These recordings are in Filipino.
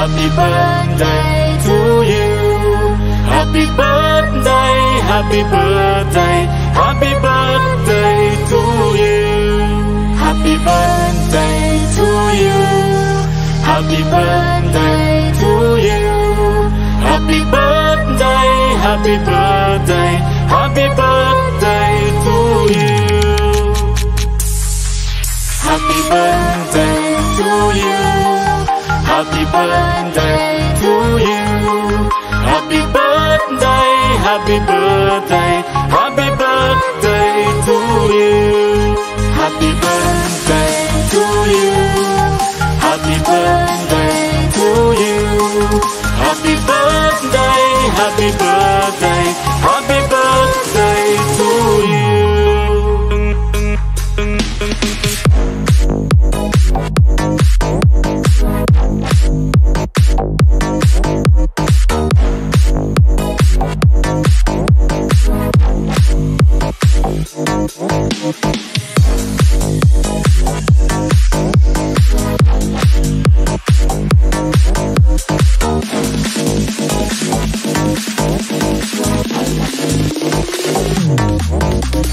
Happy birthday to you. Happy birthday, happy birthday, happy birthday to you. Happy birthday to you. Happy birthday to you. Happy birthday, happy birthday, happy birthday to you. Happy birthday to you. Happy birthday to you. Happy birthday, happy birthday, happy birthday to you. Happy birthday to you. Happy birthday to you. Happy birthday, happy birthday, happy birthday to you.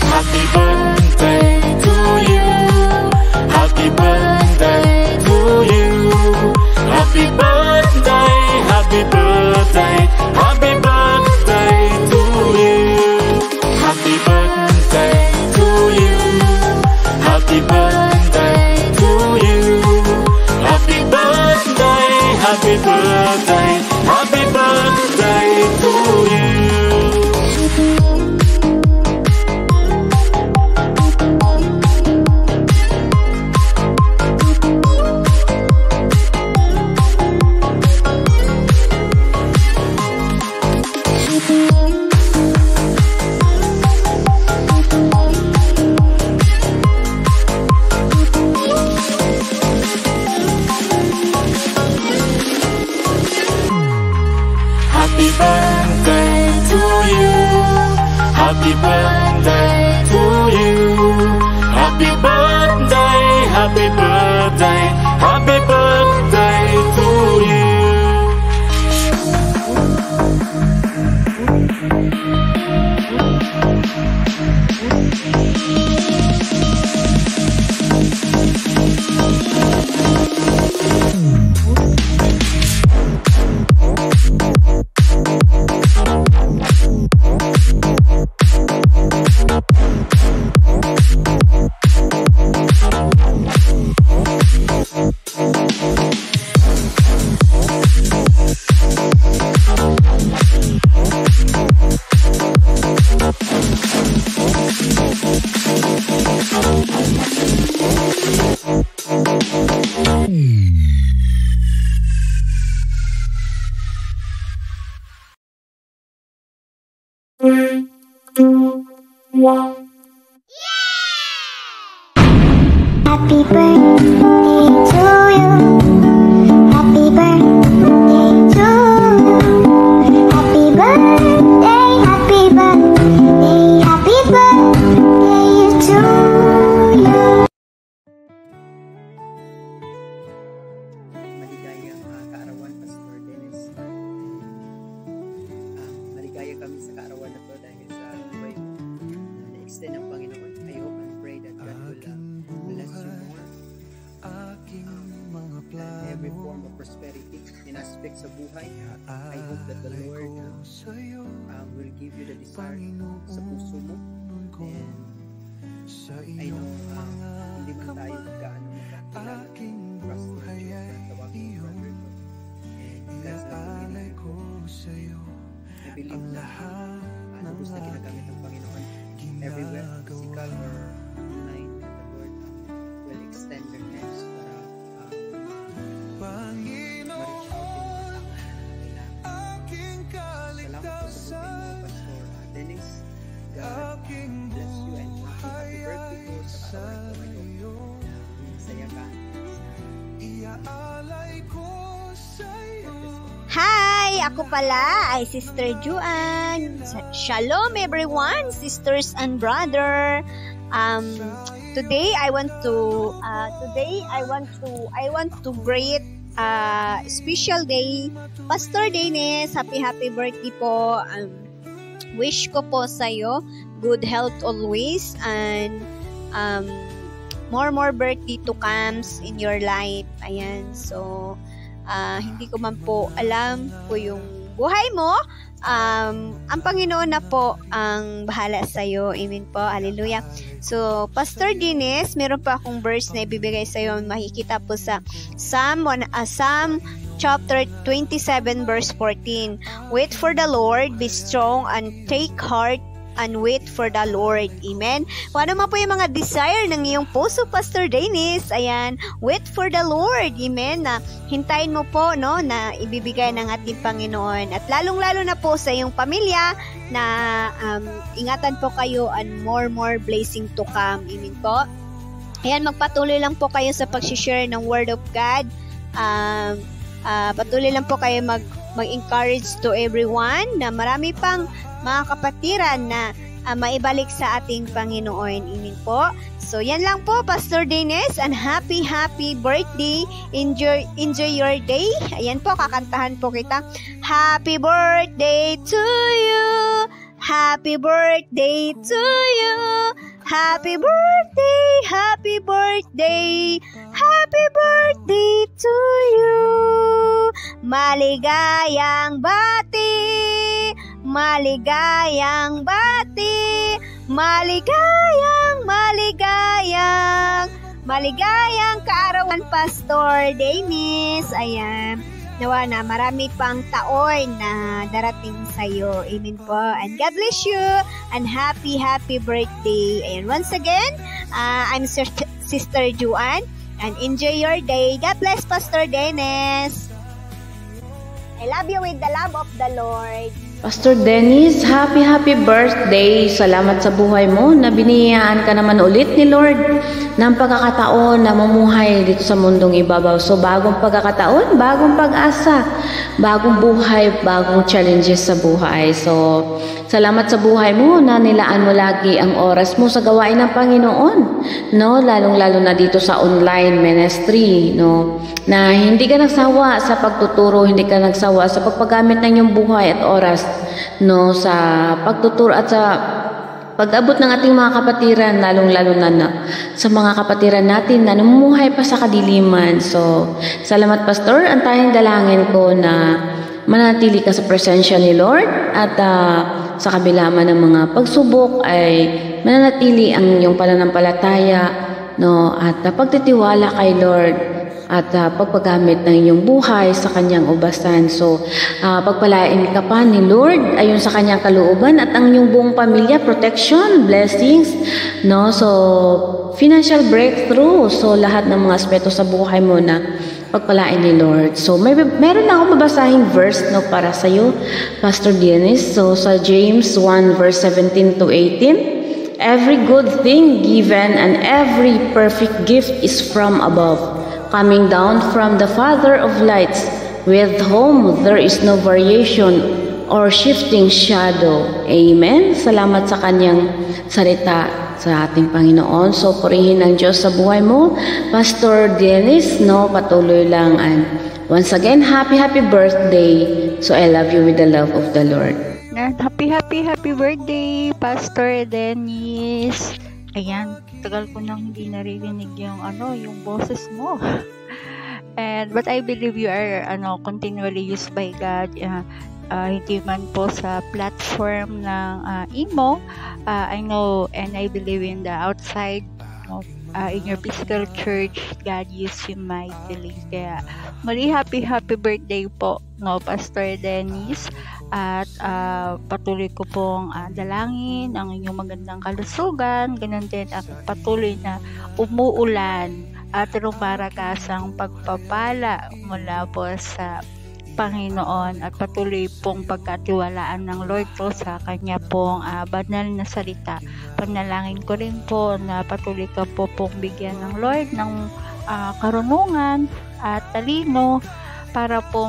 Happy birthday to you. Happy birthday to you. Happy birthday, happy birthday, happy birthday to you. Happy birthday to you. Happy birthday to you. Happy birthday, happy birthday, happy birthday to you. Happy birthday to you. Happy birthday to you. Happy birthday, happy birthday, happy birthday to you. Three, two, one. Happy birthday to you. Happy birthday to you. Happy birthday, happy birthday, happy birthday to you. Maligayang kaarawan, Pastor Dennis. Maligaya kami sa kaarawan na to dahil sa buhay mo. Na-extend ng Panginoon. I hope and pray that God will bless you more. Every form of prosperity in aspect sa buhay. I hope that the Lord will give you the desire sa puso mo. And I know hindi man tayo gaano makakilala. Pastor Joe, tawagin mo brother ko. And God's not ko sa'yo. I believe na lubos na ginagamit ng Panginoon everywhere, physical or online, that the Lord will extend your hands para ma-reach out yung mga kailangan. Salamat po sa buhay mo, Pastor Dennis. God bless you and happy birthday po sa katawan ko ngayon. Masaya ka. Hi! Ako pala ay Sister Juan. Shalom everyone, sisters and brother. Today I want to greet special day. Pastor Dennis, happy birthday po. Wish ko po sa'yo good health always and more birthday to comes in your life. Ayan, so hindi ko man po alam kung yung buhay mo, ang Panginoon na po ang bahala sa'yo. Amen po, hallelujah. So, Pastor Dennis, meron pa akong verse na ibibigay sa'yo, makikita po sa Psalm chapter 27 verse 14. Wait for the Lord, be strong and take heart and wait for the Lord. Amen. Kung ano man po yung mga desire ng iyong puso, Pastor Dennis, ayan, wait for the Lord. Amen. Na hintayin mo po, no, na ibibigay ng ating Panginoon. At lalong-lalo na po sa iyong pamilya na ingatan po kayo and more blessing to come. Amen po. Ayan, magpatuloy lang po kayo sa pag-share ng Word of God. Patuloy lang po kayo mag-encourage to everyone na marami pang mga kapatiran na maibalik sa ating Panginoon. Amen po. So, yan lang po, Pastor Dennis, and happy birthday. Enjoy your day. Ayan po, kakantahan po kita. Happy birthday to you. Happy birthday to you. Happy birthday, happy birthday. Happy birthday to you. Maligayang bati. Maligayang bati, maligayang kaarawan, Pastor Dennis. Ayan, nawa na marami pang taon na darating sa'yo. Amen po. And God bless you. And happy birthday. And once again, I'm Sister Juan. And enjoy your day. God bless, Pastor Dennis. I love you with the love of the Lord. Pastor Dennis, happy birthday. Salamat sa buhay mo na biniyayaan ka naman ulit ni Lord ng pagkakataon na mamuhay dito sa mundong ibabaw. So, bagong pagkakataon, bagong pag-asa, bagong buhay, bagong challenges sa buhay. So, salamat sa buhay mo na nilaan mo lagi ang oras mo sa gawain ng Panginoon. No, lalong-lalo na dito sa online ministry, no, na hindi ka nagsawa sa pagtuturo, hindi ka nagsawa sa pagpagamit ng iyong buhay at oras, no, sa pagtuturo at sa pag-abot ng ating mga kapatiran, lalong-lalo na sa mga kapatiran natin na namumuhay pa sa kadiliman. So, salamat, Pastor. Ang tayong dalangin ko na manatili ka sa presensya ni Lord at sa kabila man ng mga pagsubok ay mananatili ang iyong pananampalataya, no, at pagtitiwala kay Lord at pagpagamit ng iyong buhay sa kanyang ubasan. So, pagpalain ka pa ni Lord ayon sa kanyang kalooban at ang iyong buong pamilya, protection, blessings, no? So, financial breakthrough. So, lahat ng mga aspeto sa buhay mo na pagpalain ni Lord. So, meron na akong babasahing verse, no, para sa iyo, Pastor Dennis. So, sa James 1 verse 17 to 18, every good thing given and every perfect gift is from above, coming down from the Father of lights, with whom there is no variation or shifting shadow. Amen. Salamat sa kanyang salita sa ating Panginoon. So, purihin ng Diyos sa buhay mo, Pastor Dennis, no, patuloy lang. And once again, happy birthday. So, I love you with the love of the Lord. And happy birthday, Pastor Dennis. Ayan, tagal ko nang hindi naririnig yung boses mo. But I believe you are continually used by God. Hindi man po sa platform ng imo. I know and I believe in the outside, in your physical church, God used you mightily. Kaya muli happy birthday po, no, Pastor Dennis. At patuloy ko pong dalangin ang inyong magandang kalusugan. Ganun din ang patuloy na umuulan at rumaragasang pagpapala mula po sa Panginoon at patuloy pong pagkatiwalaan ng Lord po sa kanya pong banal na salita. Panalangin ko rin po na patuloy ka po pong bigyan ng Lord ng karunungan at talino para po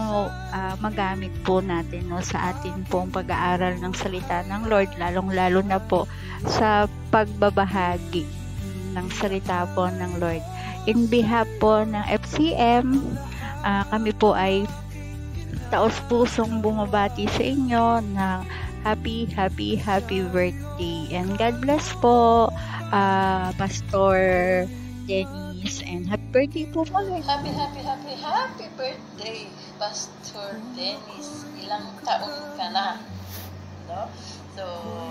magamit po natin, no, sa atin pong pag-aaral ng salita ng Lord, lalong-lalo na po sa pagbabahagi ng salita po ng Lord. In behalf po ng FCM, kami po ay taos-pusong bumabati sa inyo na happy birthday. And God bless po, Pastor Dennis, and happy birthday po pala. Happy birthday, Pastor Dennis. Ilang taon ka na? No? So,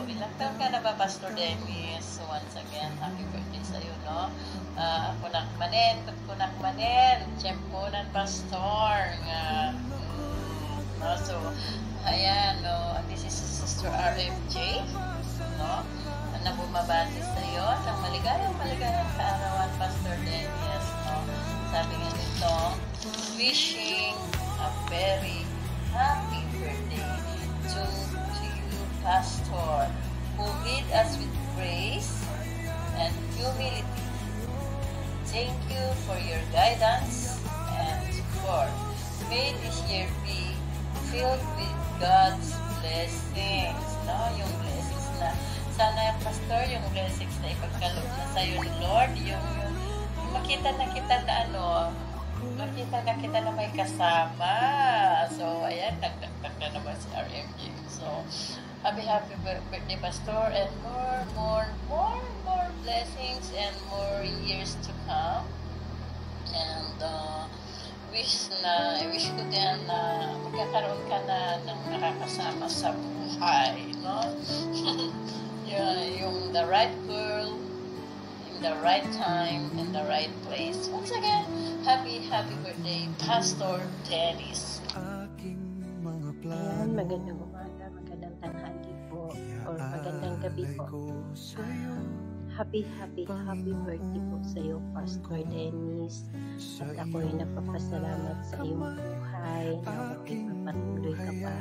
ilang taon ka na ba, Pastor Dennis? So, once again, happy birthday sa'yo, no? Kunak manen, tiyempunan, Pastor. No? So, ayan, no? This is Sister RFJ, no? Na bumabati sa'yo ng maligayang kaarawan, Pastor Dennis, no? Sabi nga nito, wishing a very happy birthday to you, Pastor, who lead us with grace and humility. Thank you for your guidance and support. May this year be filled with God's blessings. No? Yung blessings na, sana yung Pastor, yung blessings na ipagkaloob na sa'yo ni Lord, yung makita na kita na may kasama. So, ayan, nagdagdag na naman si RMG. So, happy birthday, Pastor, and more blessings and more years to come. And wish ko din na magkakaroon ka na ng nakakasama sa buhay, no? Yung the right girl in the right time in the right place. Once again, happy birthday, Pastor Dennis. Ayan, magandang umaga, magandang tanghali po, or magandang gabi po. Happy birthday po sa iyo, Pastor Dennis. At ako ay nagpapasalamat sa iyong buhay na magpapatuloy ka pa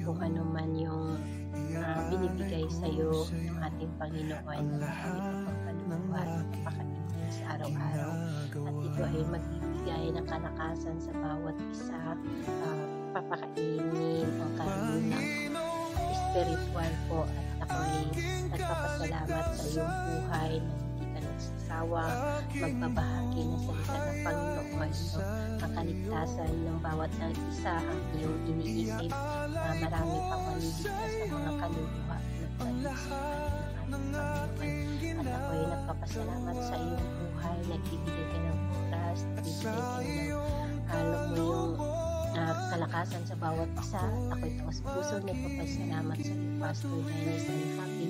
kung ano man yung binibigay sa iyo ng ating Panginoon na marami ka pang kaluwa at pakainin sa araw-araw. At ito ay magbibigay ng kalakasan sa bawat isa, papakainin ang karunang spiritual po. At ako ay nagpapasalamat sa iyong buhay na hindi ka nagsasawa magbabahagi ng salita ng Panginoon, no? Ang kaligtasan ng bawat isa ang iyong iniisip na marami pang maliligtas sa mga kaluluwa na pag-isipan ng ating Panginoon. At ako ay nagpapasalamat sa iyong buhay, nagbibigay ka ng oras, nagbibigay ka ng alam mo yung kalakasan sa bawat isa. At ako'y taos-puso nagpapasalamat sa iyo, Pastor Dennis, and happy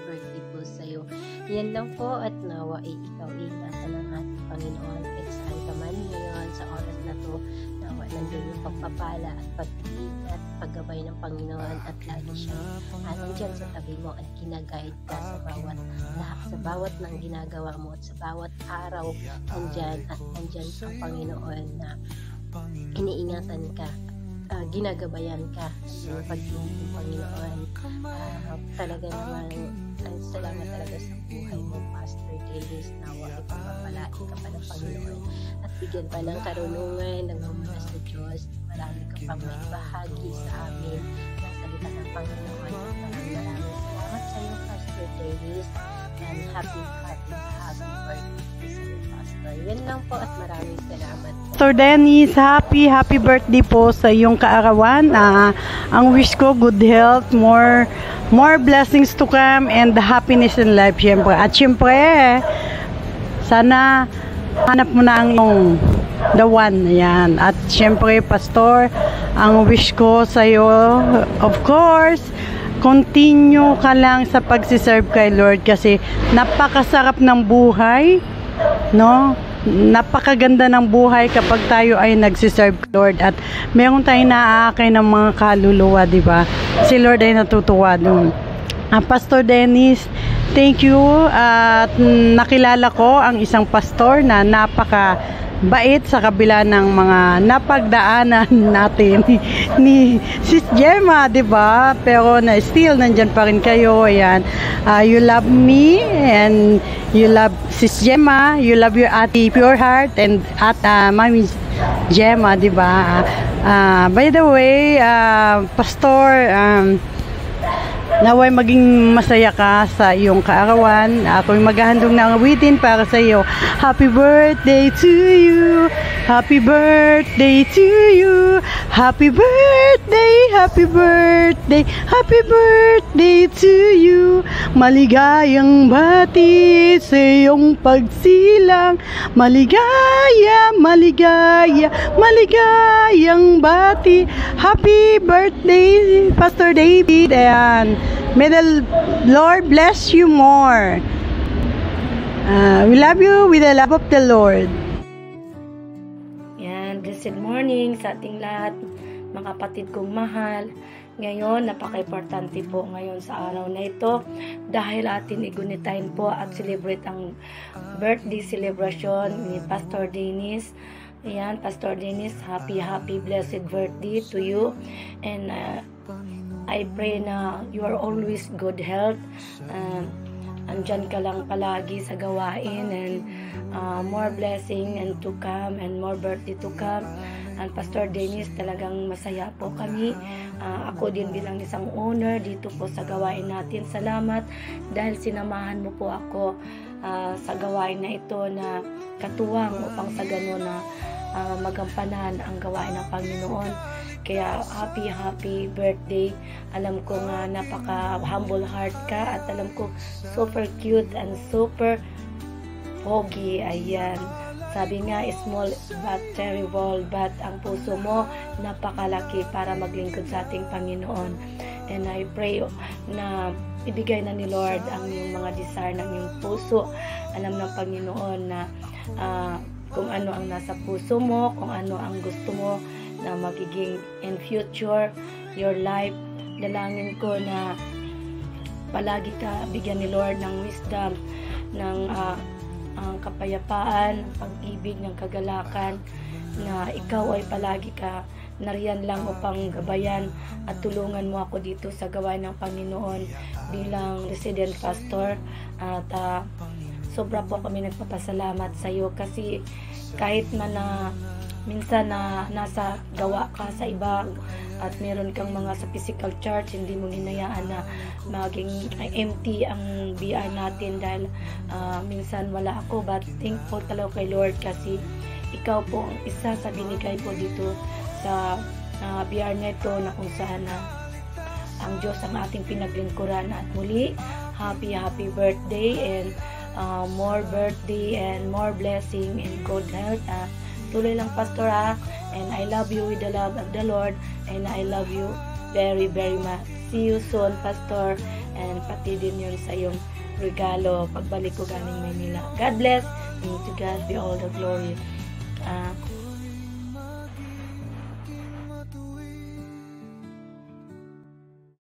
birthday po sa iyo. Yan lang po, at nawa ay ikaw ingatan ng ating Panginoon kahit saan ka man ngayon sa oras na to. Nawa nandun yung pagpapala at pag-iingat, paggabay ng Panginoon, at lagi siya nandyan sa tabi mo at kinaguide ka sa bawat lahat, sa bawat ng ginagawa mo at sa bawat araw nandyan, at nandyan ang Panginoon na iniingatan ka, ginagabayan ka ng pag-ibig ng Panginoon. Talaga naman, salamat talaga sa buhay mo, Pastor Dennis. Nawa ay pagpapalain ka pa ng Panginoon at bigyan pa ng karunungan ng mula sa Diyos. Marami ka pang may bahagi sa amin ng salita ng Panginoon. Maraming salamat sa iyo, Pastor Dennis, and happy birthday sa iyo, Pastor. Yan lang po, at maraming salamat po. Pastor Dennis, happy birthday po sa iyong kaarawan. Ang wish ko, good health, more blessings to come, and happiness in life, syempre. At syempre, sana hanap mo na ang the one. Ayan. At syempre, Pastor, ang wish ko sa iyo, of course, continue ka lang sa pagsiserve kay Lord, kasi napakasarap ng buhay, no? Napakaganda ng buhay kapag tayo ay nagsiserve Lord, at meron tayong naaakay ng mga kaluluwa, di ba? Si Lord ay natutuwa dun. Pastor Dennis, thank you. At nakilala ko ang isang pastor na napaka-bait sa kabila ng mga napagdaanan natin ni Sis Gemma, di ba? Pero still nandyan pa rin kayo. Ayan. You love me, and you love Sis Gemma, you love your ate Pure Heart, and at Mami Gemma, di ba? By the way, Pastor, Naway maging masaya ka sa iyong kaarawan. Ako'y maghahandog ng awitin para sa iyo. Happy birthday to you. Happy birthday to you. Happy birthday, happy birthday, happy birthday to you. Maligayang bati sa iyong pagsilang. Maligaya, maligaya, maligayang bati. Happy birthday, Pastor David. And may the Lord bless you more. We love you with the love of the Lord. Yan, blessed morning sa ating lahat, mga kapatid kong mahal. Ngayon, napaka-importante po ngayon sa araw na ito dahil atin igunitain po at celebrate ang birthday celebration ni Pastor Dennis. Ayan, Pastor Dennis, happy blessed birthday to you. And I pray na you are always good health. Andyan ka lang palagi sa gawain and more blessing and to come and more birthday to come. And Pastor Dennis, talagang masaya po kami. Ako din bilang isang owner dito po sa gawain natin. Salamat dahil sinamahan mo po ako sa gawain na ito na katuwang upang sa gano'n na magampanan ang gawain ng Panginoon. Kaya happy birthday. Alam ko nga napaka humble heart ka at alam ko super cute and super pogi. Ayan. Sabi nga, small but terrible, but ang puso mo napakalaki para maglingkod sa ating Panginoon. And I pray na ibigay na ni Lord ang iyong mga desire ng iyong puso. Alam ng Panginoon na kung ano ang nasa puso mo, kung ano ang gusto mo na magiging in future, your life. Dalangin ko na palagi ka bigyan ni Lord ng wisdom, ng ang kapayapaan, ng pag-ibig, ng kagalakan, na ikaw ay palagi ka nariyan lang upang gabayan at tulungan mo ako dito sa gawain ng Panginoon bilang resident pastor. At sobra po kami nagpapasalamat sa iyo kasi kahit man na minsan na nasa gawa ka sa iba at meron kang mga sa physical church, hindi mo hinayaan na maging empty ang BR natin dahil minsan wala ako, but thankful talaga kay Lord kasi ikaw po ang isa sa binigay po dito sa BR na ito na kung saan ang Diyos ang ating pinaglingkuran. At muli, happy birthday and more birthday and more blessing and good health. Tuloy lang, Pastor, and I love you with the love of the Lord, and I love you very much. See you soon, Pastor, and pati din yun sa iyong regalo pagbalik ko galing Manila. God bless, and to God be all the glory.